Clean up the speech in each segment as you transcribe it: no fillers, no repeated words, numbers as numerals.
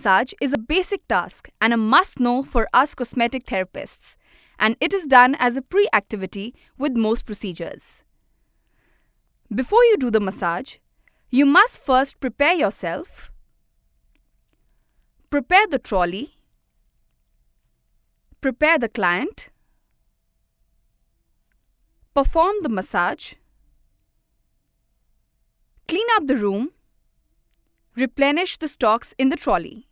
massage is a basic task and a must-know for us cosmetic therapists, and it is done as a pre-activity with most procedures. Before you do the massage, you must first prepare yourself, prepare the trolley, prepare the client, perform the massage, clean up the room, replenish the stocks in the trolley.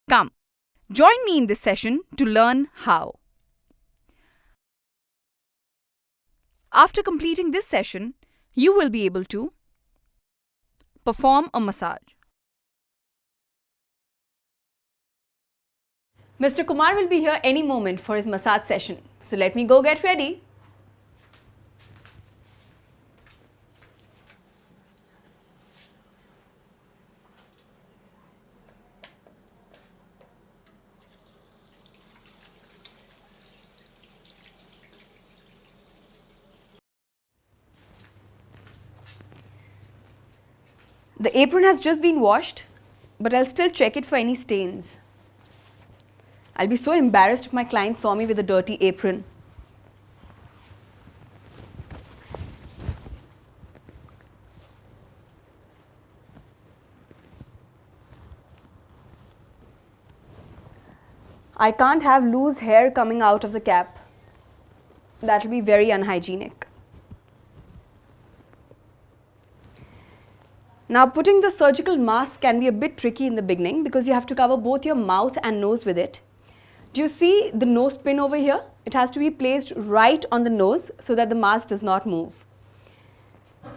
Come, join me in this session to learn how. After completing this session, you will be able to perform a massage. Mr. Kumar will be here any moment for his massage session, so let me go get ready. The apron has just been washed, but I'll still check it for any stains. I'll be so embarrassed if my client saw me with a dirty apron. I can't have loose hair coming out of the cap. That will be very unhygienic. Now, putting the surgical mask can be a bit tricky in the beginning because you have to cover both your mouth and nose with it. Do you see the nose pin over here? It has to be placed right on the nose so that the mask does not move.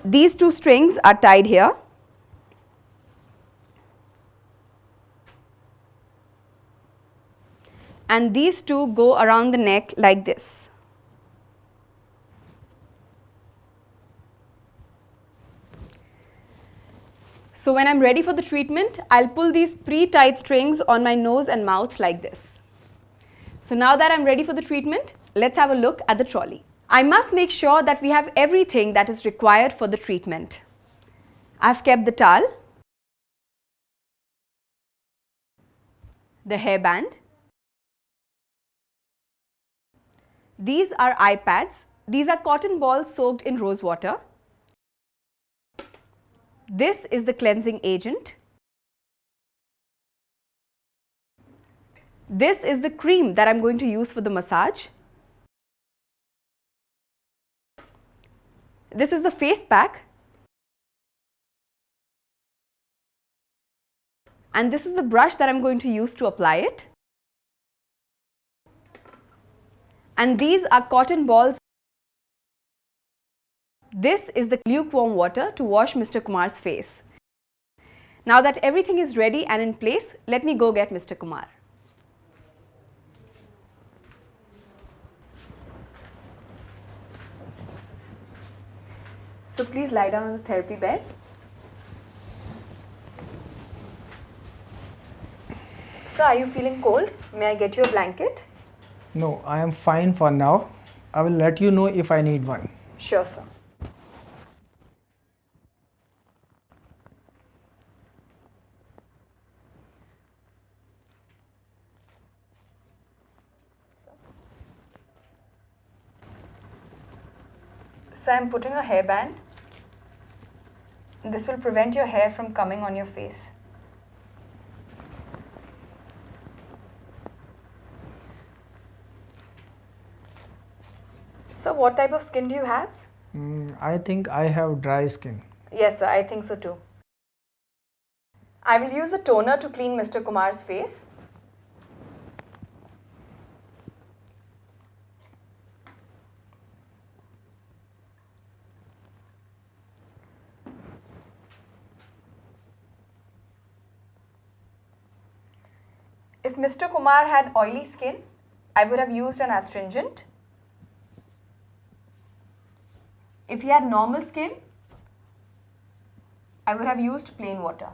These two strings are tied here. And these two go around the neck like this. So when I'm ready for the treatment, I'll pull these pre-tied strings on my nose and mouth like this. So now that I'm ready for the treatment, let's have a look at the trolley. I must make sure that we have everything that is required for the treatment. I've kept the towel, the hairband. These are eye pads. These are cotton balls soaked in rose water. This is the cleansing agent. This is the cream that I'm going to use for the massage. This is the face pack. And this is the brush that I'm going to use to apply it. And these are cotton balls. This is the lukewarm water to wash Mr. Kumar's face. Now that everything is ready and in place, let me go get Mr. Kumar. So please lie down on the therapy bed. Sir, are you feeling cold? May I get you a blanket? No, I am fine for now. I will let you know if I need one. Sure, sir. So I am putting a hairband. This will prevent your hair from coming on your face. So what type of skin do you have? I think I have dry skin. Yes, sir, I think so too. I will use a toner to clean Mr. Kumar's face. If Mr. Kumar had oily skin, I would have used an astringent. If he had normal skin, I would have used plain water.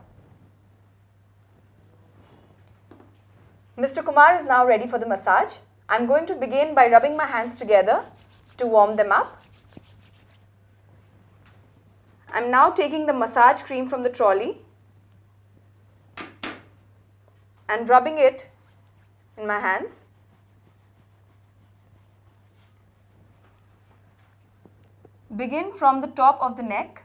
Mr. Kumar is now ready for the massage. I'm going to begin by rubbing my hands together to warm them up. I'm now taking the massage cream from the trolley and rubbing it in my hands. Begin from the top of the neck.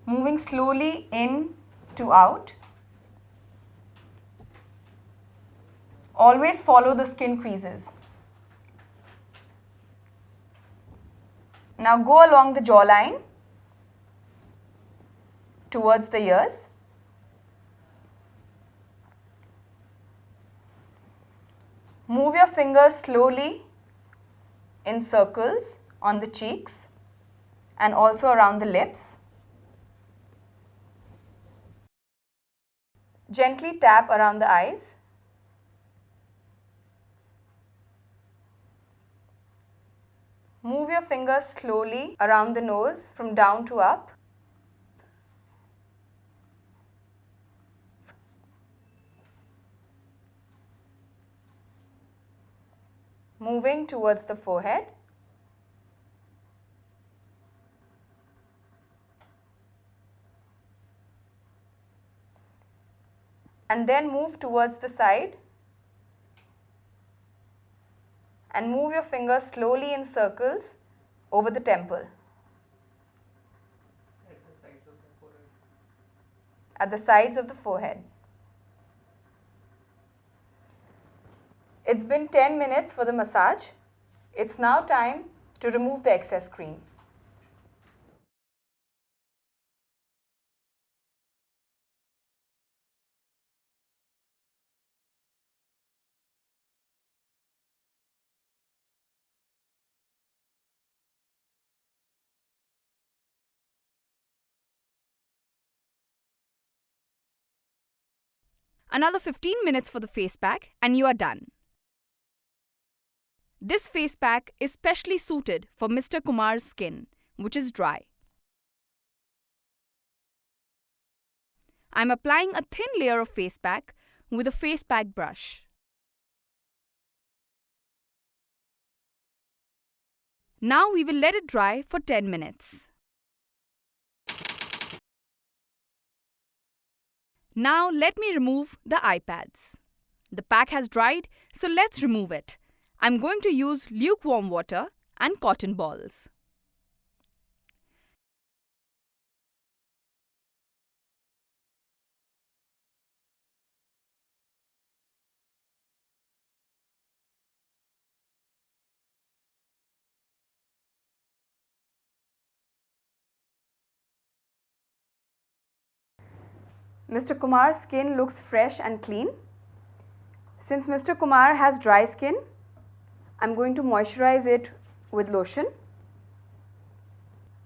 Moving slowly in to out. Always follow the skin creases. Now go along the jawline towards the ears. Move your fingers slowly in circles on the cheeks and also around the lips. Gently tap around the eyes. Move your fingers slowly around the nose from down to up. Moving towards the forehead. And then move towards the side. And move your fingers slowly in circles over the temple. At the sides of the forehead. It's been 10 minutes for the massage. It's now time to remove the excess cream. Another 15 minutes for the face pack and you are done. This face pack is specially suited for Mr. Kumar's skin, which is dry. I am applying a thin layer of face pack with a face pack brush. Now we will let it dry for 10 minutes. Now let me remove the eye pads. The pack has dried, so let's remove it. I'm going to use lukewarm water and cotton balls. Mr. Kumar's skin looks fresh and clean. Since Mr. Kumar has dry skin, I'm going to moisturize it with lotion.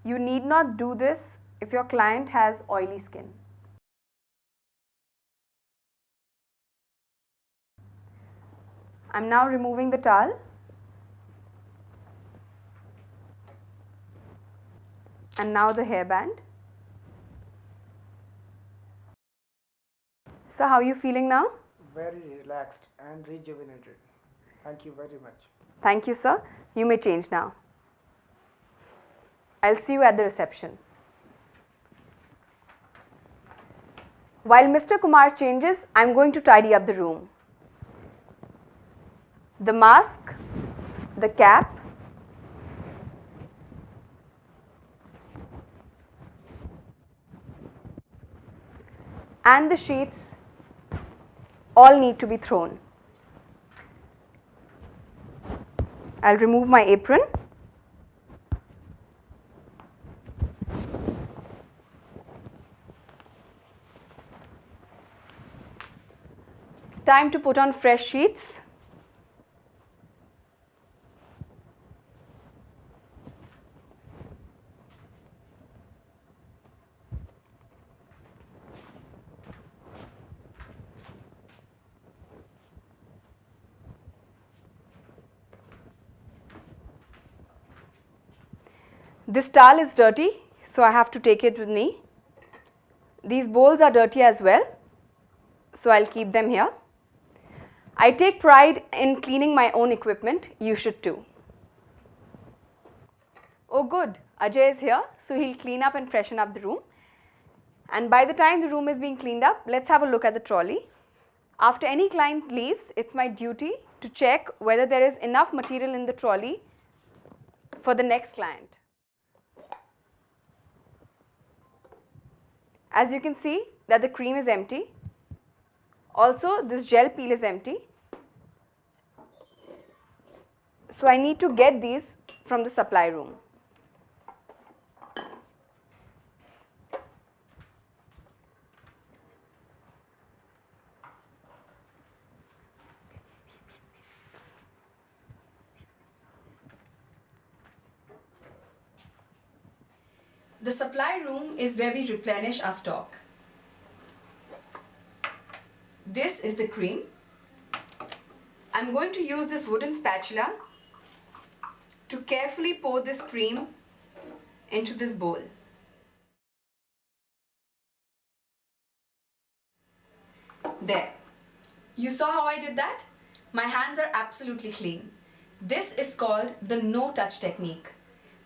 You need not do this if your client has oily skin. I'm now removing the towel and now the hairband. So how are you feeling now? Very relaxed and rejuvenated. Thank you very much. Thank you, sir. You may change now. I'll see you at the reception. While Mr. Kumar changes, I'm going to tidy up the room. The mask, the cap, and the sheets all need to be thrown. I'll remove my apron. Time to put on fresh sheets. This towel is dirty, so I have to take it with me. These bowls are dirty as well, so I'll keep them here. I take pride in cleaning my own equipment. You should too. Oh good, Ajay is here, so he'll clean up and freshen up the room. And by the time the room is being cleaned up, let's have a look at the trolley. After any client leaves, it's my duty to check whether there is enough material in the trolley for the next client. As you can see that the cream is empty. Also, this gel peel is empty. So I need to get these from the supply room. The supply room is where we replenish our stock. This is the cream. I'm going to use this wooden spatula to carefully pour this cream into this bowl. There. You saw how I did that? My hands are absolutely clean. This is called the no-touch technique.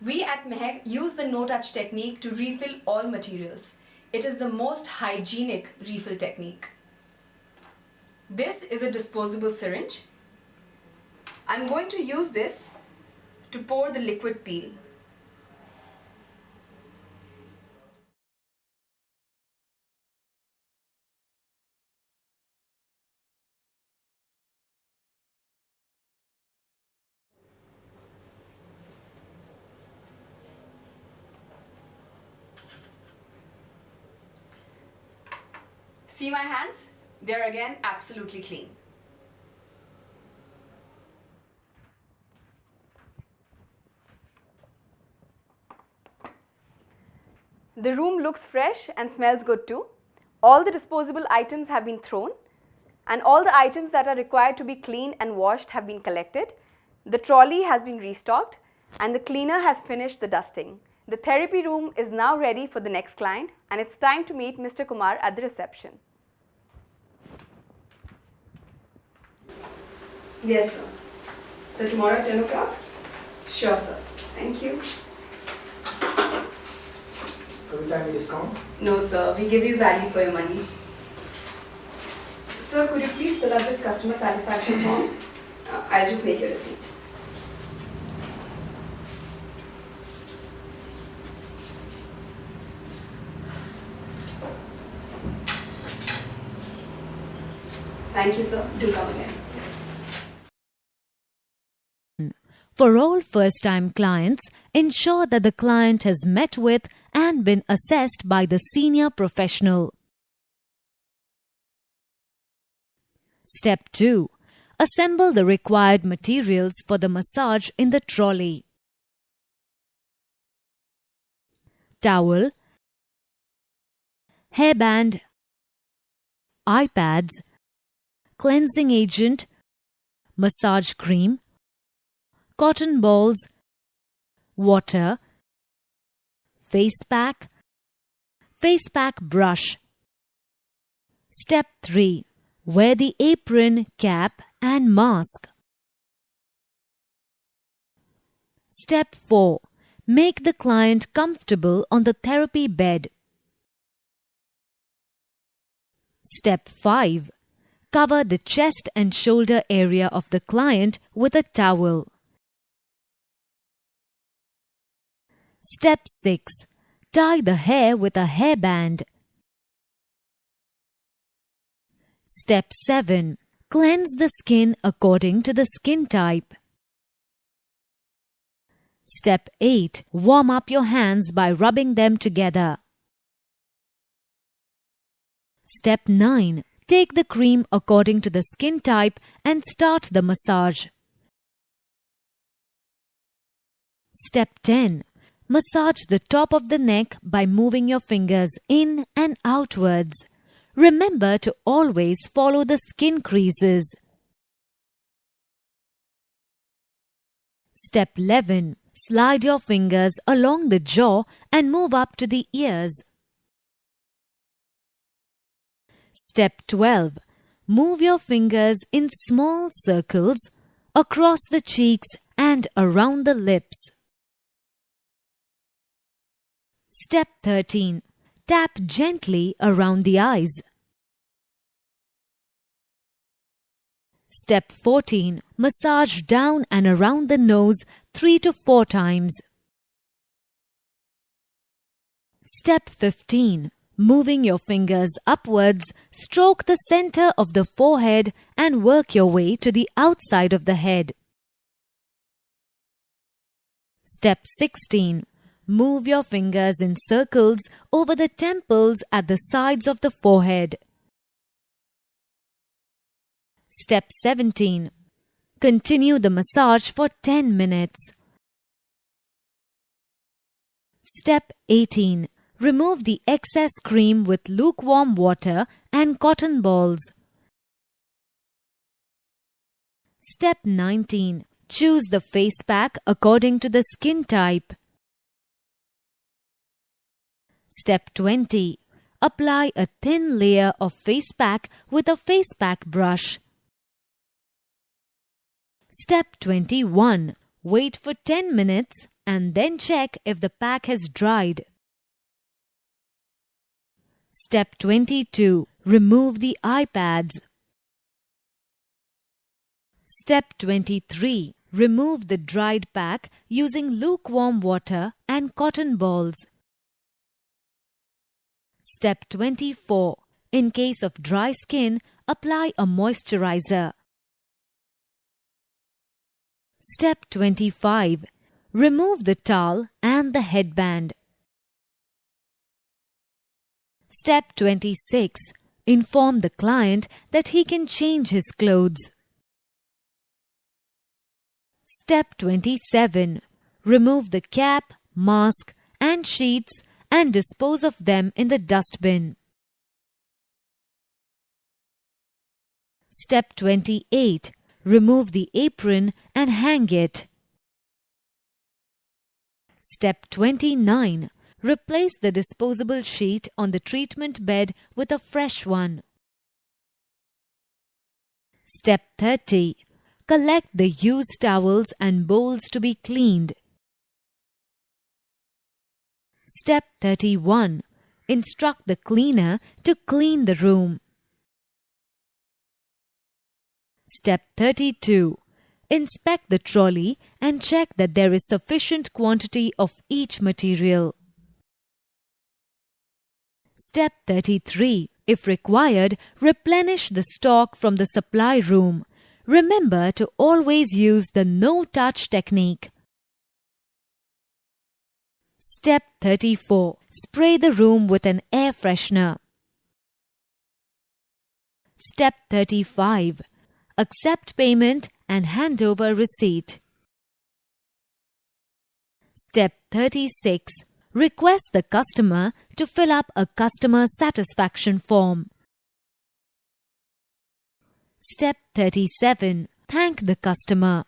We at Mehak use the no-touch technique to refill all materials. It is the most hygienic refill technique. This is a disposable syringe. I'm going to use this to pour the liquid peel. See my hands? They're again absolutely clean. The room looks fresh and smells good too. All the disposable items have been thrown and all the items that are required to be cleaned and washed have been collected. The trolley has been restocked and the cleaner has finished the dusting. The therapy room is now ready for the next client and it's time to meet Mr. Kumar at the reception. Yes, sir. So tomorrow at 10 o'clock? Sure, sir. Thank you. Every time you discount? No, sir. We give you value for your money. Sir, could you please fill up this customer satisfaction form? I'll just make your receipt. Thank you, sir. Do come again. For all first-time clients, ensure that the client has met with and been assessed by the senior professional. Step 2. Assemble the required materials for the massage in the trolley. Towel, hairband, eye pads, cleansing agent, massage cream, cotton balls, water, face pack brush. Step 3. Wear the apron, cap and mask. Step 4. Make the client comfortable on the therapy bed. Step 5. Cover the chest and shoulder area of the client with a towel. Step 6. Tie the hair with a hairband. Step 7. Cleanse the skin according to the skin type. Step 8. Warm up your hands by rubbing them together. Step 9. Take the cream according to the skin type and start the massage. Step 10. Massage the top of the neck by moving your fingers in and outwards. Remember to always follow the skin creases. Step 11. Slide your fingers along the jaw and move up to the ears. Step 12. Move your fingers in small circles across the cheeks and around the lips. Step 13. Tap gently around the eyes. Step 14. Massage down and around the nose 3 to 4 times. Step 15. Moving your fingers upwards, stroke the center of the forehead and work your way to the outside of the head. Step 16. Move your fingers in circles over the temples at the sides of the forehead. Step 17. Continue the massage for 10 minutes. Step 18. Remove the excess cream with lukewarm water and cotton balls. Step 19. Choose the face pack according to the skin type. Step 20. Apply a thin layer of face pack with a face pack brush. Step 21. Wait for 10 minutes and then check if the pack has dried. Step 22. Remove the eye pads. Step 23. Remove the dried pack using lukewarm water and cotton balls. Step 24. In case of dry skin, apply a moisturizer. Step 25. Remove the towel and the headband. Step 26. Inform the client that he can change his clothes. Step 27. Remove the cap, mask, and sheets and dispose of them in the dustbin. Step 28. Remove the apron and hang it. Step 29. Replace the disposable sheet on the treatment bed with a fresh one. Step 30. Collect the used towels and bowls to be cleaned. Step 31. Instruct the cleaner to clean the room. Step 32. Inspect the trolley and check that there is sufficient quantity of each material. Step 33. If required, replenish the stock from the supply room. Remember to always use the no-touch technique. Step 34. Spray the room with an air freshener. Step 35. Accept payment and hand over receipt. Step 36. Request the customer to fill up a customer satisfaction form. Step 37. Thank the customer.